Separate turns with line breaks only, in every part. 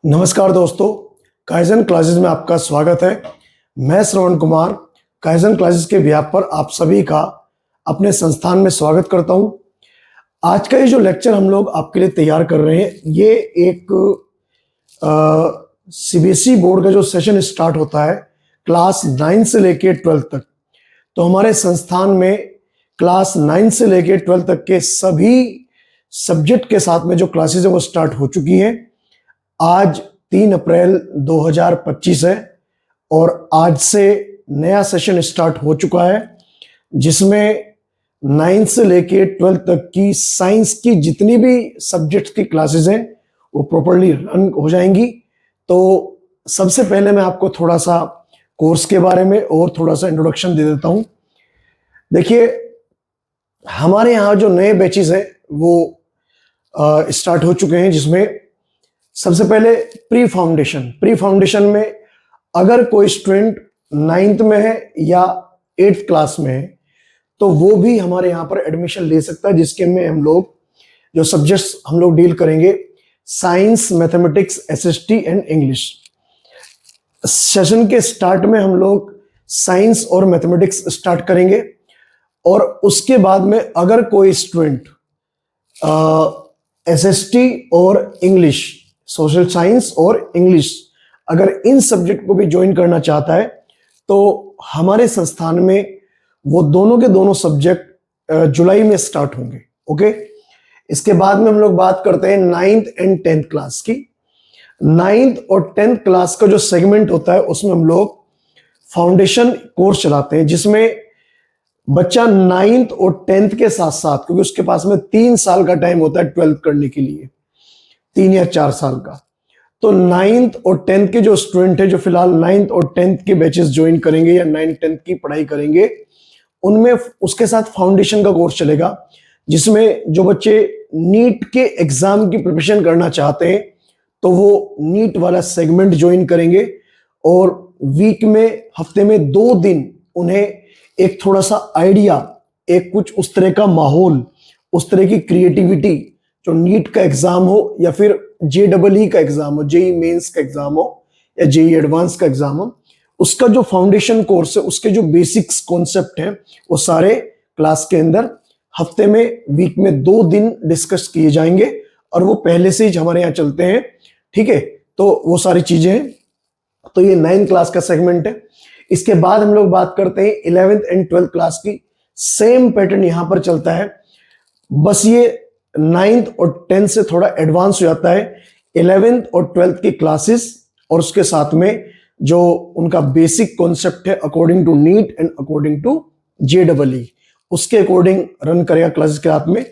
नमस्कार दोस्तों, kaizen classes में आपका स्वागत है। मैं श्रवण कुमार काइजन क्लासेस के व्याप पर आप सभी का अपने संस्थान में स्वागत करता हूं। आज का ये जो लेक्चर हम लोग आपके लिए तैयार कर रहे हैं, ये एक सीबीएसई बोर्ड का जो सेशन स्टार्ट होता है क्लास 9 से लेके 12 तक, तो हमारे संस्थान में क्लास 9 से लेके 12 तक के सभी सब्जेक्ट के साथ में जो क्लासेस है वो स्टार्ट हो चुकी हैं। आज 3 अप्रैल 2025 है और आज से नया सेशन स्टार्ट हो चुका है, जिसमें 9 से लेके 12 तक की साइंस की जितनी भी सब्जेक्ट्स की क्लासेस हैं वो प्रॉपर्ली रन हो जाएंगी। तो सबसे पहले मैं आपको थोड़ा सा कोर्स के बारे में और थोड़ा सा इंट्रोडक्शन दे देता हूं। देखिए, हमारे यहाँ जो नए बैचेस हैं वो स्टार्ट हो चुके हैं, जिसमें सबसे पहले प्री फाउंडेशन में अगर कोई स्टूडेंट 9th में है या 8th क्लास में है तो वो भी हमारे यहाँ पर एडमिशन ले सकता है, जिसके में हम लोग जो सब्जेक्ट्स हम लोग डील करेंगे science, mathematics, SST and English. Session के स्टार्ट में हम लोग साइंस और मैथमेटिक्स स्टार्ट करेंगे और उसके बाद में अगर कोई स्टूडेंट एसएसटी और इंग्लिश, सोशल साइंस और इंग्लिश, अगर इन सब्जेक्ट को भी ज्वाइन करना चाहता है तो हमारे संस्थान में वो दोनों के दोनों सब्जेक्ट जुलाई में स्टार्ट होंगे। ओके, इसके बाद में हम लोग बात करते हैं 9th एंड 10th क्लास की। 9th और 10th क्लास का जो सेगमेंट होता है उसमें हम लोग फाउंडेशन कोर्स चलाते हैं, जिसमें बच्चा 9th और 10th के साथ साथ, क्योंकि उसके पास में 3 साल का टाइम होता है 12th करने के लिए, 3 या 4 साल का, तो 9th और 10th के जो स्टूडेंट है जो फिलहाल 9th और 10th के बैचेस ज्वाइन करेंगे या 9th 10th की पढ़ाई करेंगे, उनमें उसके साथ फाउंडेशन का कोर्स चलेगा, जिसमें जो बच्चे नीट के एग्जाम की प्रिपरेशन करना चाहते हैं तो वो नीट वाला सेगमेंट ज्वाइन करेंगे और वीक में, हफ्ते में 2 दिन उन्हें एक थोड़ा सा आइडिया, एक कुछ उस तरह का माहौल, उस तरह की क्रिएटिविटी, जो नीट का एग्जाम हो या फिर जेईई का एग्जाम हो, जेईई मेंस का एग्जाम हो या जेईई एडवांस का एग्जाम हो, उसका जो फाउंडेशन कोर्स है, उसके जो बेसिक्स कॉन्सेप्ट हैं वो सारे क्लास के अंदर हफ्ते में, वीक में 2 दिन डिस्कस किए जाएंगे और वो पहले से ही हमारे यहाँ चलते हैं। ठीक है, तो वो सारी चीजें हैं। तो ये 9th क्लास का सेगमेंट है। इसके बाद हम लोग बात करते हैं 11th एंड 12th क्लास की। सेम पैटर्न यहां पर चलता है, बस ये 9th और 10th से थोड़ा एडवांस हो जाता है। 11th और 12th की क्लासेस और उसके साथ में जो उनका बेसिक कॉन्सेप्ट है according to NEET and according to JEE, उसके अकॉर्डिंग रन करेगा क्लासेस के साथ में।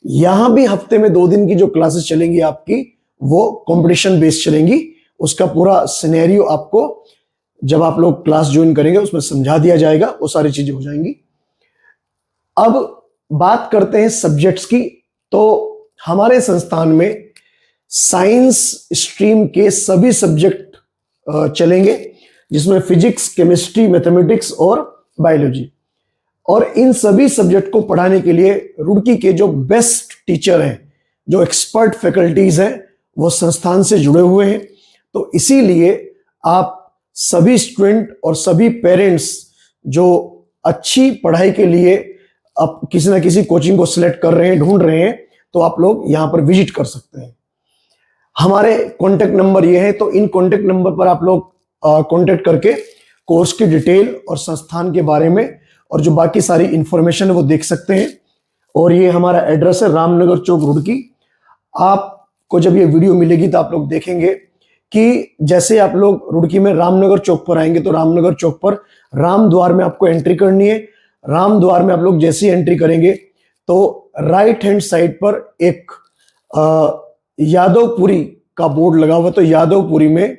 यहां भी हफ्ते में 2 दिन की जो क्लासेस चलेंगी आपकी, वो कंपटीशन बेस्ड चलेंगी। उसका पूरा सिनेरियो आपको जब आप लोग क्लास ज्वाइन करेंगे उसमें समझा दिया जाएगा, वो सारी चीजें हो जाएंगी। अब बात करते हैं सब्जेक्ट्स की। तो हमारे संस्थान में साइंस स्ट्रीम के सभी सब्जेक्ट चलेंगे, जिसमें फिजिक्स, केमिस्ट्री, मैथमेटिक्स और बायोलॉजी। और इन सभी सब्जेक्ट को पढ़ाने के लिए रुड़की के जो बेस्ट टीचर हैं, जो एक्सपर्ट फैकल्टीज हैं, वो संस्थान से जुड़े हुए हैं। तो इसीलिए आप सभी स्टूडेंट और सभी पेरेंट्स जो अच्छी पढ़ाई के लिए आप किसी ना किसी कोचिंग को सिलेक्ट कर रहे हैं, ढूंढ रहे हैं, तो आप लोग यहां पर विजिट कर सकते हैं। हमारे कॉन्टेक्ट नंबर ये है, तो इन कॉन्टेक्ट नंबर पर आप लोग कॉन्टेक्ट करके कोर्स की डिटेल और संस्थान के बारे में और जो बाकी सारी इंफॉर्मेशन है वो देख सकते हैं। और ये हमारा एड्रेस है रामनगर चौक, रुड़की। आपको जब ये वीडियो मिलेगी तो आप लोग देखेंगे कि जैसे आप लोग रुड़की में रामनगर चौक पर आएंगे तो रामनगर चौक पर राम द्वार में आपको एंट्री करनी है। राम द्वार में आप लोग जैसे ही एंट्री करेंगे तो राइट हैंड साइड पर एक यादवपुरी का बोर्ड लगा हुआ, तो यादवपुरी में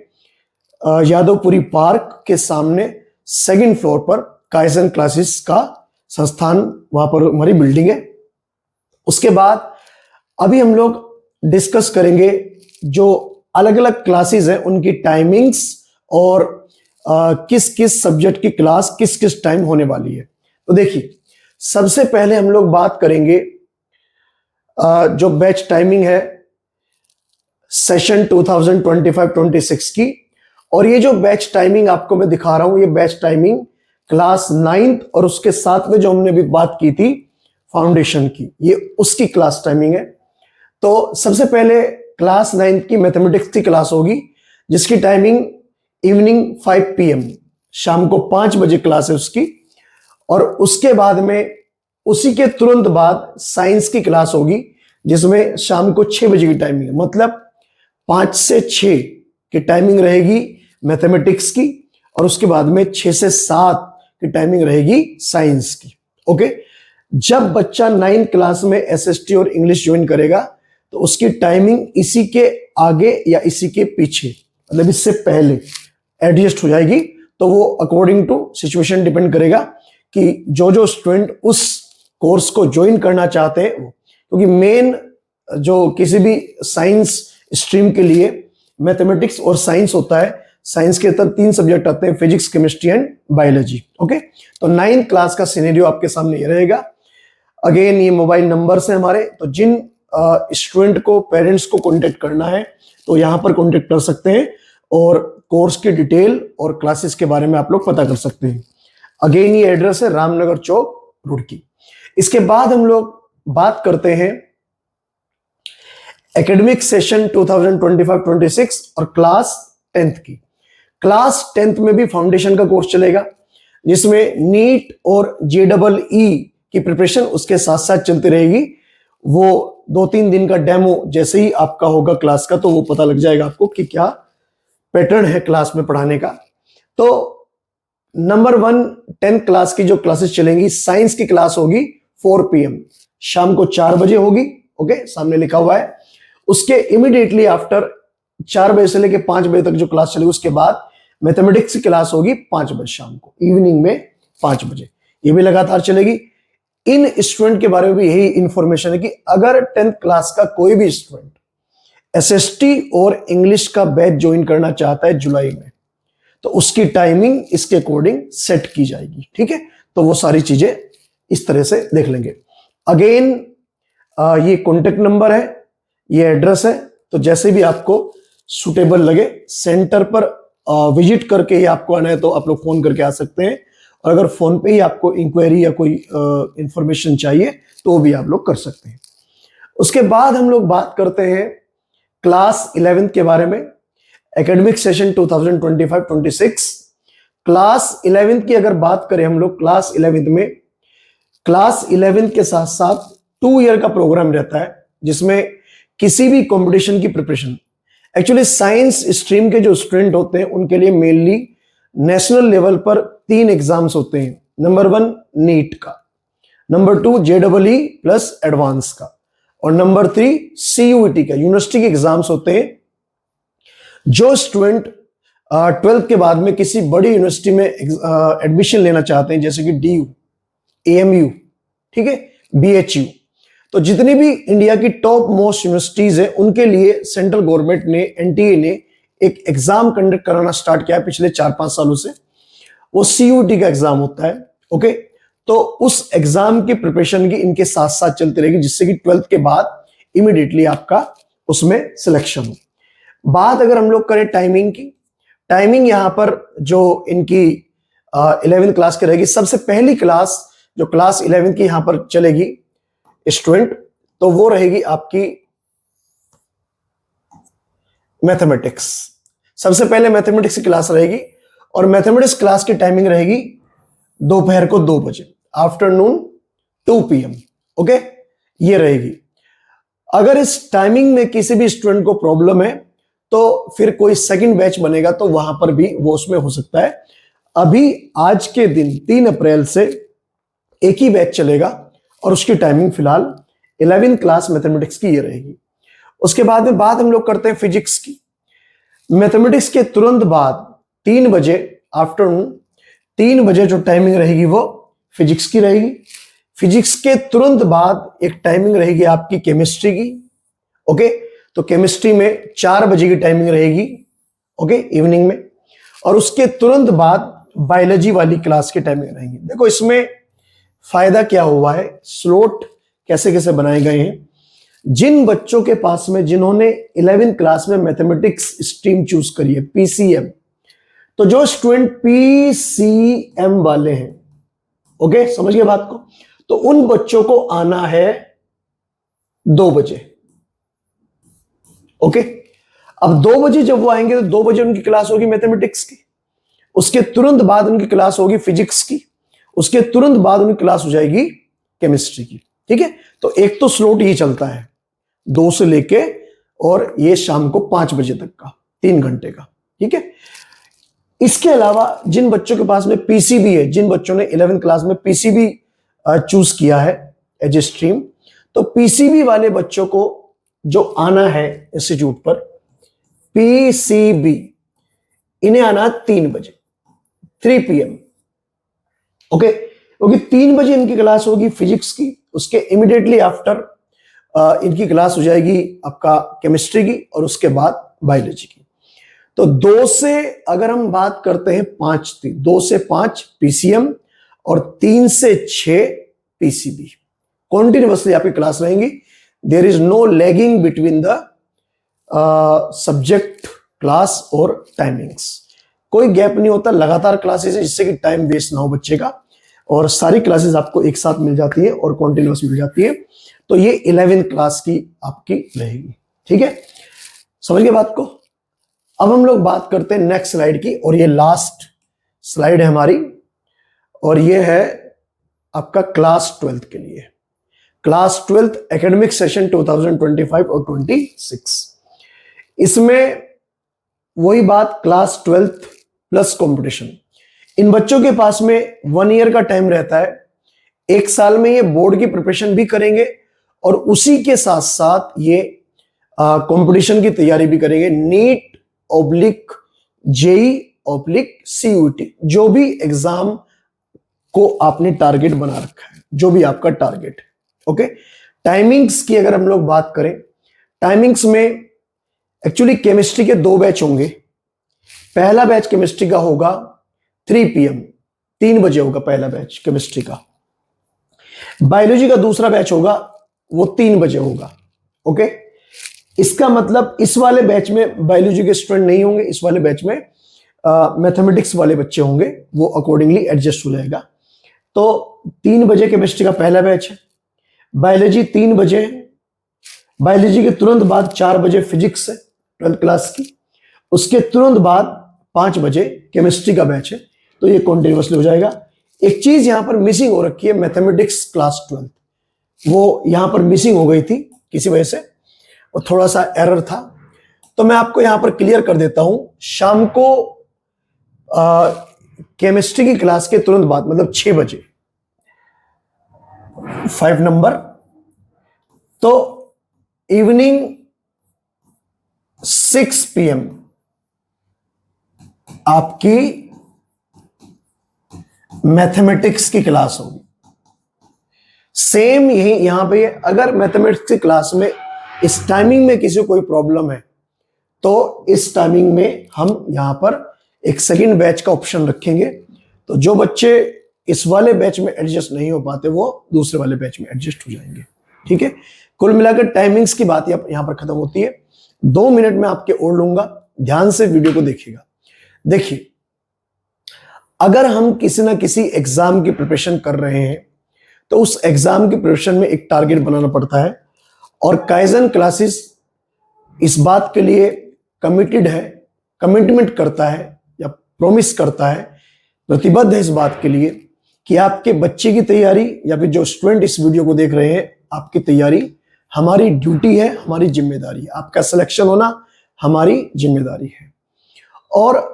यादवपुरी पार्क के सामने 2nd फ्लोर पर काइजन क्लासेस का संस्थान, वहां पर हमारी बिल्डिंग है। उसके बाद अभी हम लोग डिस्कस करेंगे जो अलग अलग क्लासेस हैं उनकी टाइमिंग्स और किस किस सब्जेक्ट की क्लास किस किस टाइम होने वाली है। तो देखिए, सबसे पहले हम लोग बात करेंगे जो बैच टाइमिंग है सेशन 2025-26 की। और ये जो बैच टाइमिंग आपको मैं दिखा रहा हूं, ये बैच टाइमिंग क्लास 9th और उसके साथ में जो हमने अभी बात की थी फाउंडेशन की, ये उसकी क्लास टाइमिंग है। तो सबसे पहले क्लास 9th की मैथमेटिक्स की क्लास होगी, जिसकी टाइमिंग इवनिंग 5 PM, शाम को 5 बजे क्लास है उसकी। और उसके बाद में उसी के तुरंत बाद साइंस की क्लास होगी, जिसमें शाम को 6 बजे की टाइमिंग है। मतलब 5 से 6 की टाइमिंग रहेगी मैथमेटिक्स की, और उसके बाद में 6 से 7 की टाइमिंग रहेगी साइंस की। ओके, जब बच्चा 9th क्लास में एसएसटी और इंग्लिश ज्वाइन करेगा तो उसकी टाइमिंग इसी के आगे या इसी के पीछे, मतलब इससे पहले एडजस्ट हो जाएगी। तो वो अकॉर्डिंग टू सिचुएशन डिपेंड करेगा कि जो स्टूडेंट उस कोर्स को ज्वाइन करना चाहते हैं, क्योंकि मेन जो किसी भी साइंस स्ट्रीम के लिए मैथमेटिक्स और साइंस होता है। साइंस के अंदर 3 सब्जेक्ट आते हैं, physics, chemistry and biology. Okay, तो 9th क्लास का सिनेरियो आपके सामने ये रहेगा। अगेन ये मोबाइल नंबर है हमारे, तो जिन स्टूडेंट को, पेरेंट्स को कांटेक्ट करना है तो यहाँ पर कांटेक्ट कर सकते हैं, और कोर्स की डिटेल और क्लासेस के बारे में आप लोग पता कर सकते हैं। अगेन ये एड्रेस है रामनगर चौक, रुड़की। इसके बाद हम लोग बात करते हैं एकेडमिक सेशन 2025-26 और क्लास 10th की। क्लास 10th में भी फाउंडेशन का कोर्स चलेगा, जिसमें नीट और JEE की प्रिपरेशन उसके साथ साथ चलती रहेगी। वो 2-3 दिन का डेमो जैसे ही आपका होगा क्लास का, तो वो पता लग जाएगा आपको कि क्या पैटर्न है क्लास में पढ़ाने का। तो नंबर 1 10th क्लास की जो क्लासेस चलेंगी, साइंस की क्लास होगी 4 PM, शाम को 4 बजे होगी। ओके, सामने लिखा हुआ है। उसके इमीडिएटली आफ्टर 4 बजे से लेकर 5 बजे तक जो क्लास चलेगी, उसके बाद मैथमेटिक्स की क्लास होगी 5 बजे शाम को, इवनिंग में 5 बजे। ये भी लगातार चलेगी। इन स्टूडेंट के बारे में भी यही इंफॉर्मेशन है कि अगर 10th क्लास का कोई भी स्टूडेंट एसएसटी और इंग्लिश का बैच ज्वाइन करना चाहता है जुलाई में, तो उसकी टाइमिंग इसके अकॉर्डिंग सेट की जाएगी। ठीक है, तो वो सारी चीजें इस तरह से देख लेंगे। अगेन ये कॉन्टेक्ट नंबर है, ये एड्रेस है। तो जैसे भी आपको सुटेबल लगे, सेंटर पर विजिट करके ही आपको आना है तो आप लोग फोन करके आ सकते हैं, और अगर फोन पे ही आपको इंक्वायरी या कोई इंफॉर्मेशन चाहिए तो वो भी आप लोग कर सकते हैं। उसके बाद हम लोग बात करते हैं क्लास 11th के बारे में। एकेडमिक सेशन 2025-26 क्लास 11th की अगर बात करें हम लोग, क्लास 11th में, क्लास 11th के साथ साथ 2 ईयर का प्रोग्राम रहता है, जिसमें किसी भी कंपटीशन की प्रिपरेशन, एक्चुअली साइंस स्ट्रीम के जो स्टूडेंट होते हैं उनके लिए मेनली नेशनल लेवल पर 3 एग्जाम्स होते हैं। नंबर 1 नीट का, नंबर 2 JEE प्लस एडवांस का, और नंबर 3 CUET का, यूनिवर्सिटी के एग्जाम्स होते हैं। जो स्टूडेंट 12th के बाद में किसी बड़ी यूनिवर्सिटी में एडमिशन लेना चाहते हैं, जैसे कि DU, AMU, ठीक है, BHU, तो जितनी भी इंडिया की टॉप मोस्ट यूनिवर्सिटीज है, उनके लिए सेंट्रल गवर्नमेंट ने, NTA ने एक एग्जाम कंडक्ट कराना स्टार्ट किया पिछले 4-5 सालों से। वो CUET का एग्जाम होता है। ओके, तो उस एग्जाम की प्रिपरेशन की इनके साथ साथ चलती रहेगी, जिससे कि 12th के बाद इमीडिएटली आपका उसमें सिलेक्शन हो। बात अगर हम लोग करें टाइमिंग की, टाइमिंग यहां पर जो इनकी 11th क्लास की रहेगी, सबसे पहली क्लास जो क्लास 11th की यहां पर चलेगी स्टूडेंट, तो वो रहेगी आपकी मैथमेटिक्स। सबसे पहले मैथमेटिक्स की क्लास रहेगी, और मैथमेटिक्स क्लास की टाइमिंग रहेगी दोपहर को 2 बजे, आफ्टरनून 2 PM। ओके, ये रहेगी। अगर इस टाइमिंग में किसी भी स्टूडेंट को प्रॉब्लम है तो फिर कोई सेकंड बैच बनेगा, तो वहां पर भी वो उसमें हो सकता है। अभी आज के दिन 3 अप्रैल से एक ही बैच चलेगा, और उसकी टाइमिंग फिलहाल 11th क्लास मैथमेटिक्स की ये रहेगी। उसके बाद में बात हम लोग करते हैं फिजिक्स की। मैथमेटिक्स के तुरंत बाद 3 बजे, आफ्टरनून 3 बजे जो टाइमिंग रहेगी वो फिजिक्स की रहेगी। फिजिक्स के तुरंत बाद एक टाइमिंग रहेगी आपकी केमिस्ट्री की। ओके, तो केमिस्ट्री में 4 बजे की टाइमिंग रहेगी, ओके, इवनिंग में। और उसके तुरंत बाद बायोलॉजी वाली क्लास की टाइमिंग रहेगी। देखो इसमें फायदा क्या हुआ है, स्लॉट कैसे कैसे बनाए गए हैं। जिन बच्चों के पास में जिन्होंने 11वीं क्लास में मैथमेटिक्स स्ट्रीम चूज करी है, पीसीएम, तो जो स्टूडेंट पीसीएम वाले हैं, ओके, समझ गए बात को, तो उन बच्चों को आना है 2 बजे। ओके, अब 2 बजे जब वो आएंगे तो 2 बजे उनकी क्लास होगी मैथमेटिक्स की, उसके तुरंत बाद उनकी क्लास होगी फिजिक्स की, उसके तुरंत बाद उनकी क्लास हो जाएगी केमिस्ट्री की। ठीक है, तो एक तो स्लॉट ये चलता है 2 से लेके और ये शाम को 5 बजे तक का, 3 घंटे का। ठीक है, इसके अलावा जिन बच्चों के पास में पीसीबी है, जिन बच्चों ने 11वीं क्लास में पीसीबी चूज किया है एज ए स्ट्रीम, तो पीसीबी वाले बच्चों को जो आना है इंस्टीट्यूट पर, पीसीबी, इन्हें आना 3 बजे, 3 PM। ओके, क्योंकि 3 बजे इनकी क्लास होगी फिजिक्स की, उसके इमीडिएटली आफ्टर इनकी क्लास हो जाएगी आपका केमिस्ट्री की, और उसके बाद बायोलॉजी की। तो 2 से अगर हम बात करते हैं 5 थी, 2 से 5 पीसीएम और 3 से 6 पीसीबी, कॉन्टिन्यूअसली आपकी क्लास रहेंगी। There is no lagging between the subject class और टाइमिंग्स, कोई गैप नहीं होता, लगातार क्लासेस है, जिससे कि टाइम वेस्ट ना हो बच्चे का, और सारी क्लासेस आपको एक साथ मिल जाती है और कॉन्टिन्यूअस मिल जाती है। तो ये 11वीं क्लास की आपकी रहेगी। ठीक है, समझ गए बात को। अब हम लोग बात करते हैं नेक्स्ट स्लाइड की, और ये लास्ट स्लाइड है हमारी, और ये है आपका क्लास 12th के लिए, क्लास 12th एकेडमिक सेशन 2025 और 26। इसमें वही बात, क्लास 12th प्लस कंपटीशन। इन बच्चों के पास में 1 ईयर का टाइम रहता है, 1 साल में ये बोर्ड की प्रिपरेशन भी करेंगे और उसी के साथ साथ ये कंपटीशन की तैयारी भी करेंगे, NEET oblique JEE oblique CUET, जो भी एग्जाम को आपने टारगेट बना रखा है, जो भी आपका टारगेट है। ओके, टाइमिंग्स की अगर हम लोग बात करें, टाइमिंग्स में एक्चुअली केमिस्ट्री के 2 बैच होंगे। पहला बैच केमिस्ट्री का होगा 3 PM, 3 बजे होगा पहला बैच केमिस्ट्री का। बायोलॉजी का दूसरा बैच होगा, वो 3 बजे होगा। ओके, इसका मतलब इस वाले बैच में बायोलॉजी के स्टूडेंट नहीं होंगे, इस वाले बैच में मैथमेटिक्स वाले बच्चे होंगे, वो अकॉर्डिंगली एडजस्ट हो जाएगा। तो 3 बजे केमिस्ट्री का पहला बैच है, बायोलॉजी 3 बजे है, बायोलॉजी के तुरंत बाद 4 बजे फिजिक्स है 12th क्लास की, उसके तुरंत बाद 5 बजे केमिस्ट्री का बैच है। तो ये कॉन्टिन्यूअसली हो जाएगा। एक चीज यहां पर मिसिंग हो रखी है, मैथमेटिक्स क्लास 12, वो यहां पर मिसिंग हो गई थी किसी वजह से, और थोड़ा सा एरर था, तो मैं आपको यहां पर क्लियर कर देता हूं। शाम को केमिस्ट्री की क्लास के तुरंत बाद, मतलब 6 बजे 5 नंबर, तो इवनिंग 6 PM आपकी मैथमेटिक्स की क्लास होगी। सेम यही यहां पे, अगर मैथमेटिक्स की क्लास में इस टाइमिंग में किसी को कोई प्रॉब्लम है, तो इस टाइमिंग में हम यहां पर एक सेकंड बैच का ऑप्शन रखेंगे। तो जो बच्चे इस वाले बैच में एडजस्ट नहीं हो पाते, वो दूसरे वाले बैच में एडजस्ट हो जाएंगे। ठीक है, कुल मिलाकर टाइमिंग्स की बात यहां पर खत्म होती है। 2 मिनट में आपके और लूंगा, ध्यान से वीडियो को देखिएगा। देखिए, अगर हम किसी ना किसी एग्जाम की प्रिपरेशन कर रहे हैं, तो उस एग्जाम की प्रिपरेशन में एक टारगेट बनाना पड़ता है, और काइजन क्लासेस इस बात के लिए कमिटेड है, कमिटमेंट करता है या प्रॉमिस करता है, प्रतिबद्ध है इस बात के लिए कि आपके बच्चे की तैयारी या फिर जो स्टूडेंट इस वीडियो को देख रहे हैं, आपकी तैयारी हमारी ड्यूटी है, हमारी जिम्मेदारी है। आपका सिलेक्शन होना हमारी जिम्मेदारी है। और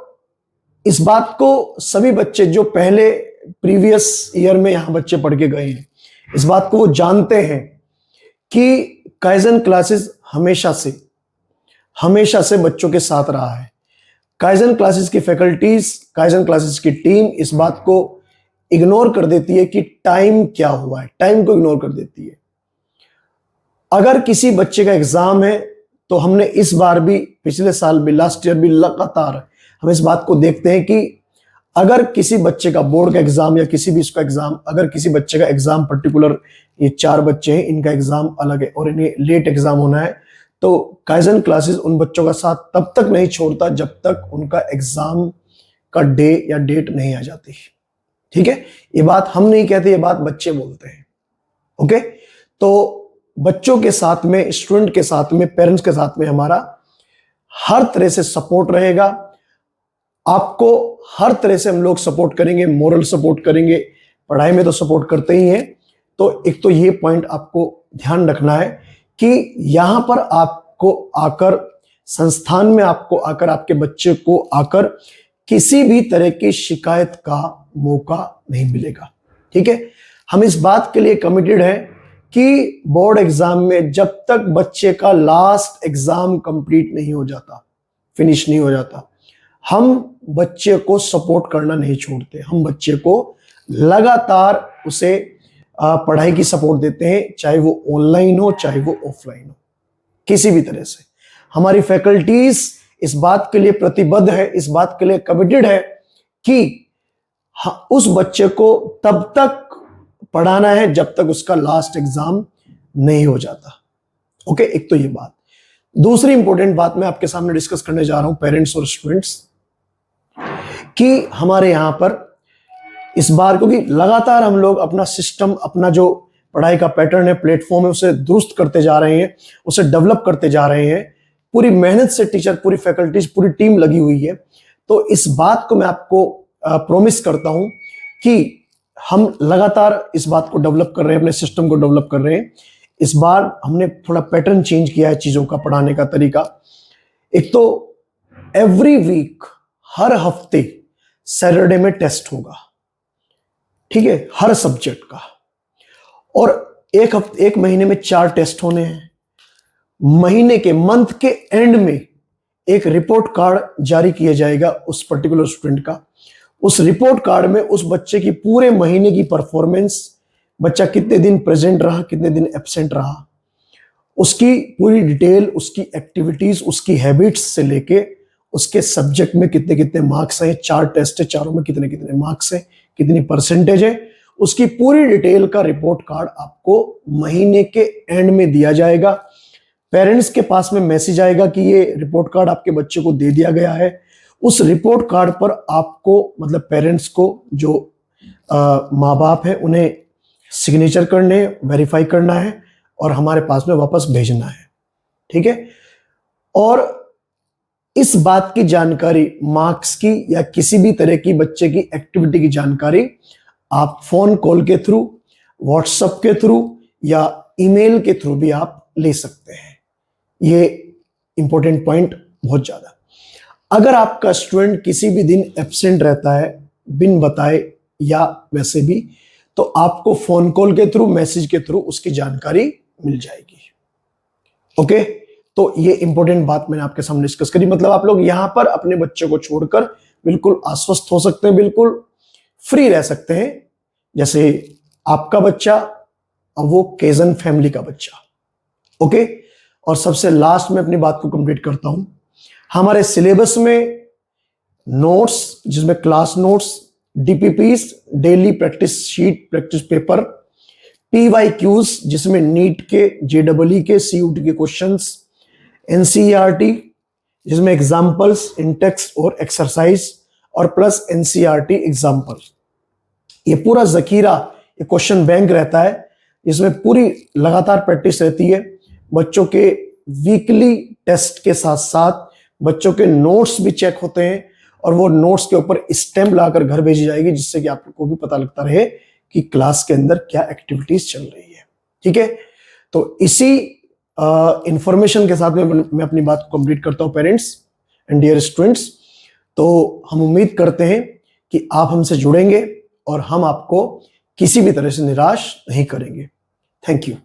इस बात को सभी बच्चे जो पहले प्रीवियस ईयर में यहां बच्चे पढ़ के गए हैं, इस बात को वो जानते हैं कि काइजन क्लासेस हमेशा से बच्चों के साथ रहा है। काइजन क्लासेस की फैकल्टीज, काइजन क्लासेस की टीम इस बात को इग्नोर कर देती है कि टाइम क्या हुआ है, टाइम को इग्नोर कर देती है। अगर किसी बच्चे का एग्जाम है, तो हमने इस बार भी, पिछले साल भी, लास्ट ईयर भी, लगातार हम इस बात को देखते हैं कि अगर किसी बच्चे का बोर्ड का एग्जाम या किसी भी इसका एग्जाम, अगर किसी बच्चे का एग्जाम पर्टिकुलर, ये 4 बच्चे हैं, इनका एग्जाम अलग है और इन्हें लेट एग्जाम होना है, तो काइजन क्लासेस उन बच्चों का साथ तब तक नहीं छोड़ता जब तक उनका एग्जाम का डे या डेट नहीं आ जाती। ठीक है, ये बात हम नहीं कहते, ये बात बच्चे बोलते हैं। ओके, तो बच्चों के साथ में, स्टूडेंट के साथ में, पेरेंट्स के साथ में हमारा हर तरह से सपोर्ट रहेगा। आपको हर तरह से हम लोग सपोर्ट करेंगे, मोरल सपोर्ट करेंगे, पढ़ाई में तो सपोर्ट करते ही हैं। तो एक तो ये पॉइंट आपको ध्यान रखना है कि यहां पर आपको आकर, संस्थान में आपको आकर, आपके बच्चे को आकर किसी भी तरह की शिकायत का मौका नहीं मिलेगा। ठीक है, हम इस बात के लिए कमिटेड हैं कि बोर्ड एग्जाम में जब तक बच्चे का लास्ट एग्जाम कंप्लीट नहीं हो जाता, फिनिश नहीं हो जाता, हम बच्चे को सपोर्ट करना नहीं छोड़ते। हम बच्चे को लगातार उसे पढ़ाई की सपोर्ट देते हैं, चाहे वो ऑनलाइन हो चाहे वो ऑफलाइन हो, किसी भी तरह से। हमारी फैकल्टीज इस बात के लिए प्रतिबद्ध है, इस बात के लिए कमिटेड है कि उस बच्चे को तब तक पढ़ाना है जब तक उसका लास्ट एग्जाम नहीं हो जाता। ओके, एक तो ये बात। दूसरी इंपॉर्टेंट बात मैं आपके सामने डिस्कस करने जा रहा हूं पेरेंट्स और स्टूडेंट्स, कि हमारे यहां पर इस बार, क्योंकि लगातार हम लोग अपना सिस्टम, अपना जो पढ़ाई का पैटर्न है, प्लेटफॉर्म है, उसे दुरुस्त करते जा रहे हैं, उसे डेवलप करते जा रहे हैं। पूरी मेहनत से टीचर, पूरी फैकल्टीज, पूरी टीम लगी हुई है। तो इस बात को मैं आपको प्रॉमिस करता हूं कि हम लगातार इस बात को डेवलप कर रहे हैं, अपने सिस्टम को डेवलप कर रहे हैं। इस बार हमने थोड़ा पैटर्न चेंज किया है चीजों का, पढ़ाने का तरीका। एक तो एवरी वीक, हर हफ्ते सैटरडे में टेस्ट होगा। ठीक है, हर सब्जेक्ट का। और एक महीने में 4 टेस्ट होने हैं। महीने के, मंथ के एंड में एक रिपोर्ट कार्ड जारी किया जाएगा उस पर्टिकुलर स्टूडेंट का। उस रिपोर्ट कार्ड में उस बच्चे की पूरे महीने की परफॉर्मेंस, बच्चा कितने दिन प्रेजेंट रहा, कितने दिन एब्सेंट रहा, उसकी पूरी डिटेल, उसकी एक्टिविटीज, उसकी हैबिट्स से लेके उसके सब्जेक्ट में कितने कितने मार्क्स हैं, 4 टेस्ट है, चारों में कितने कितने मार्क्स हैं, कितनी परसेंटेज है, उसकी पूरी डिटेल का रिपोर्ट कार्ड आपको महीने के एंड में दिया जाएगा। पेरेंट्स के पास में मैसेज आएगा कि ये रिपोर्ट कार्ड आपके बच्चे को दे दिया गया है। उस रिपोर्ट कार्ड पर आपको, मतलब पेरेंट्स को, जो माँ बाप है, उन्हें सिग्नेचर करने, वेरीफाई करना है और हमारे पास में वापस भेजना है। ठीक है, और इस बात की जानकारी, मार्क्स की या किसी भी तरह की बच्चे की एक्टिविटी की जानकारी, आप फोन कॉल के थ्रू, व्हाट्सएप के थ्रू या ईमेल के थ्रू भी आप ले सकते हैं। ये इंपॉर्टेंट पॉइंट बहुत ज्यादा। अगर आपका स्टूडेंट किसी भी दिन एब्सेंट रहता है बिन बताए या वैसे भी, तो आपको फोन कॉल के थ्रू, मैसेज के थ्रू उसकी जानकारी मिल जाएगी। ओके, तो ये इंपॉर्टेंट बात मैंने आपके सामने डिस्कस करी। मतलब आप लोग यहां पर अपने बच्चे को छोड़कर बिल्कुल आश्वस्त हो सकते हैं, बिल्कुल फ्री रह सकते हैं, जैसे आपका बच्चा और वो केजन फैमिली का बच्चा। ओके, और सबसे लास्ट में अपनी बात को कंप्लीट करता हूं। हमारे सिलेबस में नोट्स, जिसमें class notes, DPPs, daily practice sheet, practice paper, PYQs, जिसमें नीट के, जेडब्ल्यू के, सीयूटी के क्वेश्चंस, एनसीईआरटी, जिसमें एग्जाम्पल्स इन टेक्स्ट और एक्सरसाइज, और प्लस एनसीईआरटी एग्जाम्पल्स। ये पूरा जखीरा, ये क्वेश्चन बैंक रहता है, जिसमें पूरी लगातार प्रैक्टिस रहती है। बच्चों के वीकली टेस्ट के साथ साथ बच्चों के नोट्स भी चेक होते हैं और वो नोट्स के ऊपर स्टैम्प लगाकर घर भेजी जाएगी, जिससे कि आपको भी पता लगता रहे कि क्लास के अंदर क्या एक्टिविटीज चल रही है। ठीक है, तो इसी इंफॉर्मेशन के साथ में मैं अपनी बात को कंप्लीट करता हूं पेरेंट्स एंड डियर स्टूडेंट्स। तो हम उम्मीद करते हैं कि आप हमसे जुड़ेंगे और हम आपको किसी भी तरह से निराश नहीं करेंगे। Thank you.